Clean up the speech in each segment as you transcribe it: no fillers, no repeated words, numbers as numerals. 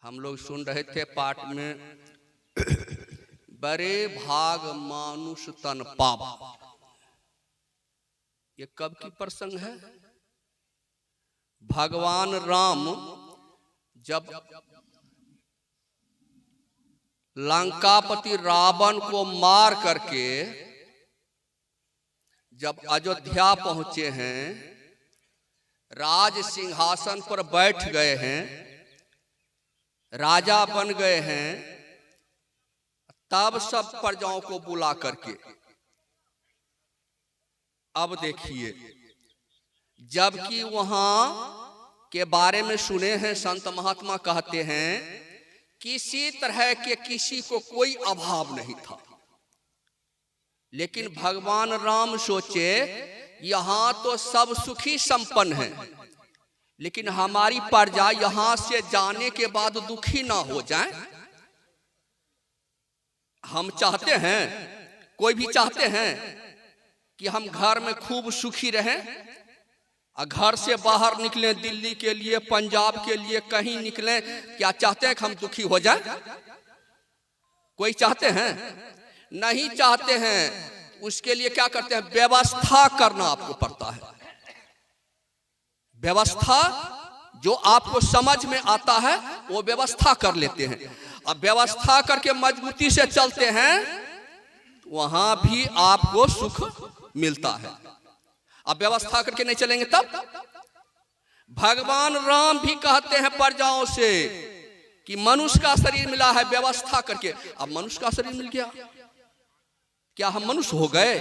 हम लोग सुन रहे थे पाठ में बड़े भाग मानुष तन पावा। ये कब की प्रसंग है? भगवान राम जब लंकापति रावण को मार करके जब अयोध्या पहुंचे हैं, राज सिंहासन पर बैठ गए हैं, राजा बन गए हैं, तब सब प्रजाओं को बुला करके अब देखिए, जबकि वहां के बारे में सुने हैं, संत महात्मा कहते हैं किसी तरह के किसी को कोई अभाव नहीं था, लेकिन भगवान राम सोचे यहां तो सब सुखी संपन्न हैं, लेकिन हमारी प्रजा यहां से जाने के बाद दुखी ना हो जाए। हम चाहते हैं, कोई भी चाहते हैं कि हम घर में खूब सुखी रहें, और घर से बाहर निकलें दिल्ली के लिए, पंजाब के लिए, कहीं निकलें, क्या चाहते हैं कि हम दुखी हो जाए? कोई चाहते हैं? नहीं चाहते हैं। उसके लिए क्या करते हैं? व्यवस्था करना आपको पड़ता है। व्यवस्था जो आपको समझ में आता है वो व्यवस्था कर लेते हैं। अब व्यवस्था करके मजबूती से चलते हैं, वहां भी आपको सुख मिलता है। अब व्यवस्था करके नहीं चलेंगे तब? भगवान राम भी कहते हैं प्रजाओं से कि मनुष्य का शरीर मिला है व्यवस्था करके। अब मनुष्य का शरीर मिल गया, क्या हम मनुष्य हो गए?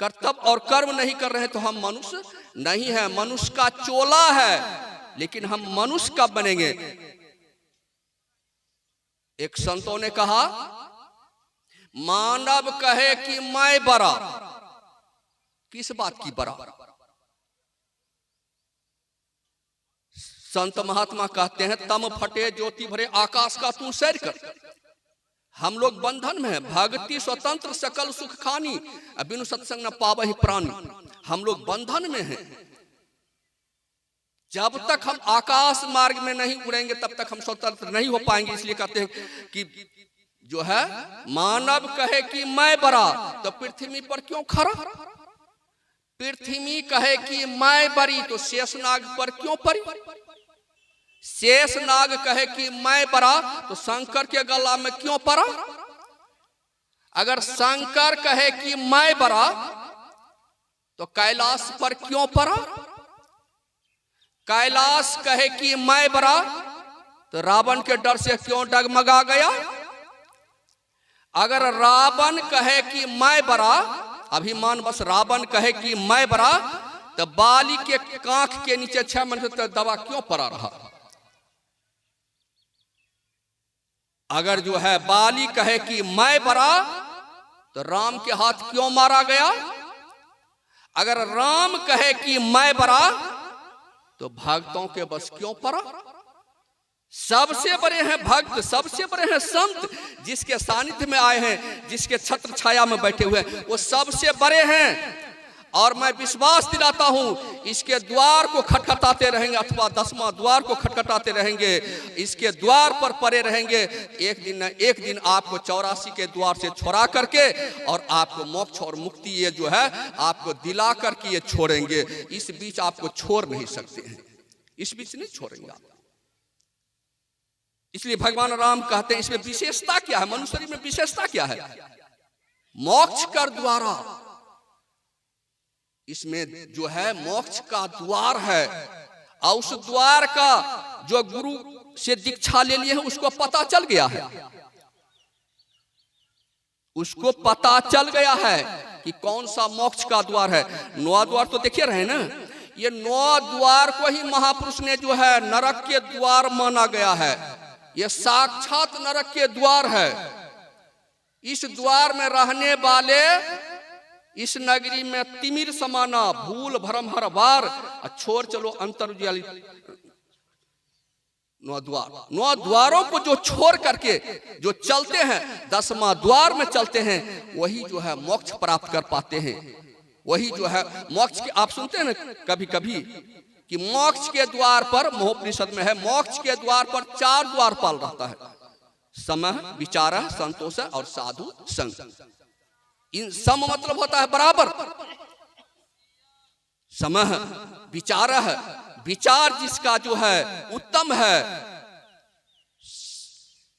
कर्तव्य और कर्म नहीं कर रहे हैं तो हम मनुष्य नहीं है। मनुष्य का चोला है, लेकिन हम मनुष्य कब बनेंगे? एक संतों ने कहा, मानव कहे कि मैं बड़ा। किस बात की बड़ा? संत महात्मा कहते हैं, तम फटे ज्योति भरे आकाश का तू सैर कर। हम लोग बंधन में हैं, भक्ति स्वतंत्र सकल सुख खानी, बिनु सत्संग न पावहि प्राणी। हम लोग बंधन में हैं। जब तक हम आकाश मार्ग में नहीं उड़ेंगे तब तक हम स्वतंत्र नहीं हो पाएंगे। इसलिए कहते हैं कि जो है मानव कहे कि मैं बड़ा, तो पृथ्वी पर क्यों खड़ा? पृथ्वी कहे कि मैं बड़ी, तो शेषनाग पर क्यों पड़ी? शेषनाग कहे कि मैं बड़ा, तो शंकर के गला में क्यों पड़ा? अगर शंकर कहे कि मैं बड़ा, तो कैलाश पर क्यों पड़ा? कैलाश कहे कि मैं बड़ा, तो रावण के डर से क्यों डगमगा गया? अगर रावण कहे कि मैं बड़ा, अभिमान बस रावण कहे कि मैं बड़ा, तो बाली के कांख के नीचे 6 महीने तक दबा क्यों पड़ा रहा? अगर जो है बाली कहे कि मैं बड़ा, तो राम के हाथ क्यों मारा गया? अगर राम कहे कि मैं बड़ा, तो भक्तों के बस क्यों पड़ा? सबसे बड़े हैं भक्त, सबसे बड़े हैं संत, जिसके सानिध्य में आए हैं, जिसके छत्र छाया में बैठे हुए हैं, वो सबसे बड़े हैं। और मैं विश्वास दिलाता हूं, इसके द्वार को खटखटाते रहेंगे, अथवा 10वां द्वार को खटखटाते रहेंगे, इसके द्वार पर पड़े रहेंगे। एक दिन न एक दिन आपको 84 के द्वार से छोड़ा करके और आपको मोक्ष और मुक्ति ये जो है आपको दिला करके ये छोड़ेंगे। इस बीच आपको छोड़ नहीं सकते हैं, इस बीच नहीं छोड़ेंगे आप। इसलिए भगवान राम कहते हैं इसमें विशेषता क्या है? मनुष्य शरीर में विशेषता क्या है? मोक्ष कर द्वारा, इसमें जो है मोक्ष का द्वार है, और उस द्वार का जो गुरु से दीक्षा ले लिए हैं उसको पता चल गया है, उसको पता चल गया है कि कौन सा मोक्ष का द्वार है। 9 द्वार तो देखिए रहे ना, ये 9 द्वार को ही महापुरुष ने जो है नरक के द्वार माना गया है। ये साक्षात नरक के द्वार है। इस द्वार में रहने वाले इस नगरी में तिमिर समाना, भूल भरम हर बार, छोड़ चलो अंतर्जाली 9 द्वार। 9 द्वारों को जो छोड़ करके जो चलते हैं, 10वां द्वार में चलते हैं, वही जो है मोक्ष प्राप्त कर पाते हैं। वही जो है मोक्ष की, आप सुनते हैं ना कभी कभी कि मोक्ष के द्वार पर, महोपनिषद में है, मोक्ष के द्वार पर 4 द्वारपाल रहता है, समः, विचारः, संतोषः और साधु संग। इन सम मतलब होता है बराबर। समः विचारः, विचार जिसका जो है उत्तम है,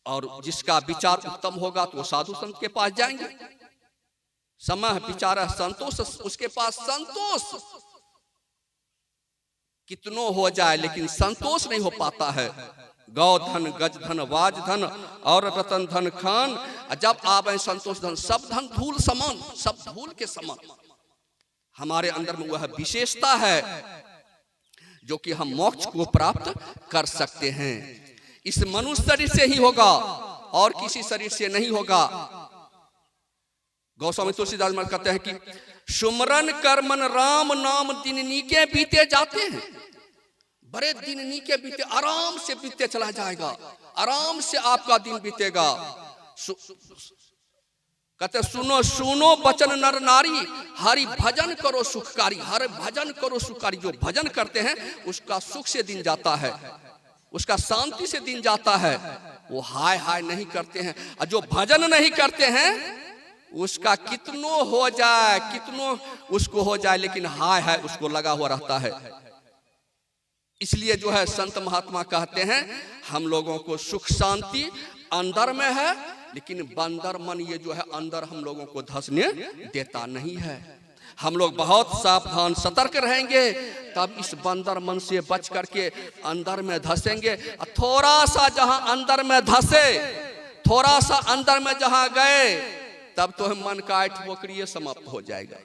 और जिसका विचार उत्तम होगा तो वो साधु संत के पास जाएंगे। समः विचारः संतोष, उसके पास संतोष कितनों हो जाए लेकिन संतोष नहीं हो पाता है। गौ धन, गज धन, वाज धन और रतन धन खान, जब आवे संतोष धन, सब धन धूल समान, सब धूल के समान। हमारे अंदर में वह विशेषता है जो कि हम मोक्ष को प्राप्त कर सकते हैं। इस मनुष्य शरीर से ही होगा और किसी शरीर से नहीं होगा। गोस्वामी तुलसीदास महाराज कहते हैं कि सुमरन कर्मन राम नाम दिन नीके बीते जाते हैं। बड़े दिन नीके बीते, आराम से बीते चला जाएगा, आराम से आपका दिन बीतेगा। कहते सुनो सुनो बचन नर नारी, हरि भजन करो सुखकारी, हरि भजन करो सुखकारी। जो भजन करते हैं उसका सुख से दिन जाता है, उसका शांति से दिन जाता है। वो हाय हाय नहीं करते हैं, और जो भजन नहीं करते हैं उसका कितनों हो जाए, कितनों उसको हो जाए, लेकिन हाय हाय उसको लगा हुआ रहता है। इसलिए जो है संत महात्मा कहते हैं हम लोगों को सुख शांति अंदर में है, लेकिन बंदर मन ये जो है अंदर हम लोगों को धंसने देता नहीं है। हम लोग बहुत सावधान सतर्क रहेंगे तब इस बंदर मन से बच करके अंदर में धंसेंगे। थोड़ा सा जहां अंदर में धंसे, थोड़ा सा अंदर में जहां गए, तब तो मन का अठबोकरिये समाप्त हो जाएगा।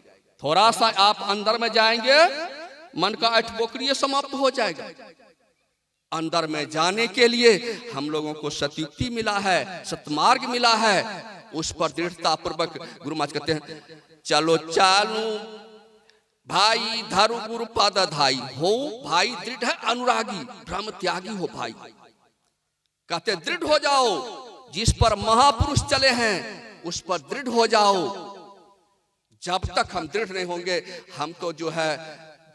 थोड़ा सा आप अंदर में जाएंगे, मन का अठबोकरिये समाप्त हो जाएगा। अंदर में जाने के लिए हम लोगों को सतयुक्ति मिला है, सतमार्ग मिला है, उस पर दृढ़ता पूर्वक गुरु महाराज कहते हैं चलो चालू भाई धरु गुरु पद धाई हो। भाई दृढ़ है, अनुरागी, भ्रम त्यागी हो भाई। कहते दृढ़ हो जाओ, जिस पर महापुरुष चले हैं उस पर दृढ़ हो जाओ। जब तक हम दृढ़ नहीं होंगे, हम तो जो है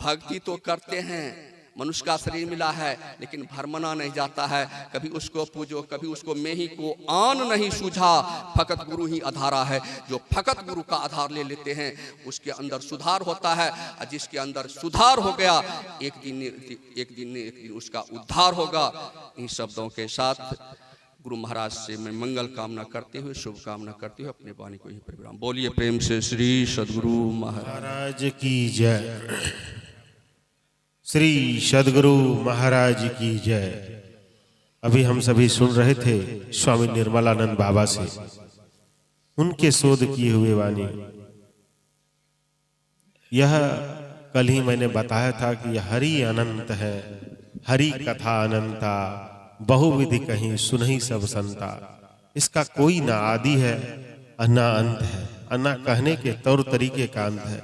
भक्ति तो करते हैं, मनुष्य का शरीर मिला है, लेकिन भरमना नहीं जाता है। कभी उसको पूजो, कभी उसको मेही को आन नहीं सूझा, फकत गुरु ही आधारा है। जो फकत गुरु का आधार ले लेते हैं उसके अंदर सुधार होता है, और जिसके अंदर सुधार हो गया एक दिन उसका उद्धार होगा। इन शब्दों के साथ गुरु महाराज से मैं मंगल कामना करते हुए, शुभ कामना करते हुए अपने वाणी को यहीं पर विराम। बोलिए प्रेम से श्री सद्गुरु महाराज की जय। श्री सद्गुरु महाराज की जय। अभी हम सभी सुन रहे थे स्वामी निर्मलानंद बाबा से उनके शोध किए हुए वाणी। यह कल ही मैंने बताया था कि यह हरि अनंत है, हरि कथा अनंता, बहुविधि कहीं सुनहि सब संता। इसका कोई ना आदि है और ना अंत है, और ना कहने के तौर तरीके का अंत है।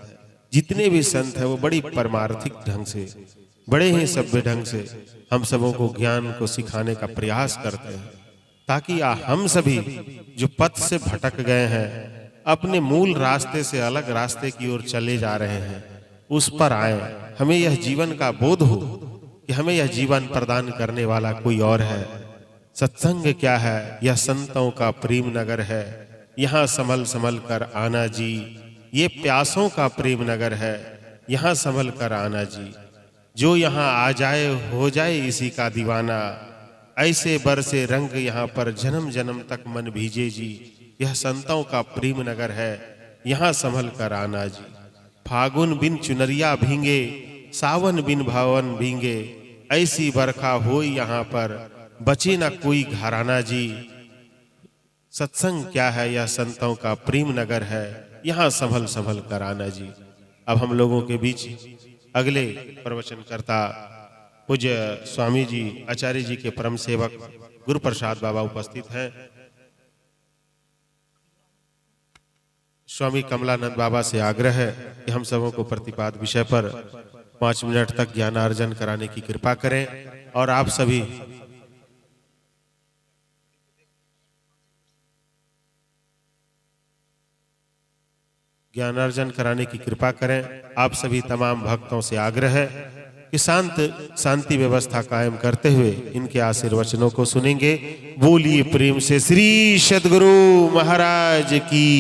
जितने भी संत हैं वो बड़ी परमार्थिक ढंग से, बड़े ही सभ्य ढंग से हम सबों को ज्ञान को सिखाने का प्रयास करते हैं, ताकि हम सभी जो पथ से भटक गए हैं, अपने मूल रास्ते से अलग रास्ते की ओर चले जा रहे हैं, उस पर आए। हमें यह जीवन का बोध हो कि हमें यह जीवन प्रदान करने वाला कोई और है। सत्संग क्या है? यह संतों का प्रेम नगर है, यहाँ संभल संभल कर आना जी। ये प्यासों का प्रेम नगर है, यहाँ संभल कर आना जी। जो यहाँ आ जाए हो जाए इसी का दीवाना, ऐसे बरसे रंग यहाँ पर जन्म जन्म तक मन भीजे जी। यह संतों का प्रेम नगर है, यहाँ संभल कर आना जी। फागुन बिन चुनरिया भींगे, सावन बिन भावन भींगे, ऐसी बरखा हो यहाँ पर बचे ना कोई घराना जी। सत्संग क्या है? यह संतों का प्रेम नगर है, यहाँ संभल संभल कर आना जी। अब हम लोगों के बीच अगले प्रवचनकर्ता पूज्य स्वामी जी आचार्य जी के परम सेवक गुरु प्रसाद बाबा उपस्थित हैं। स्वामी कमलानंद बाबा से आग्रह है कि हम सबों को प्रतिपाद विषय पर 5 मिनट तक ज्ञानार्जन कराने की कृपा करें, और आप सभी ज्ञानार्जन कराने की कृपा करें। आप सभी तमाम भक्तों से आग्रह है कि शांति व्यवस्था कायम करते हुए इनके आशीर्वचनों को सुनेंगे। बोलिए प्रेम से श्री सद्गुरु महाराज की।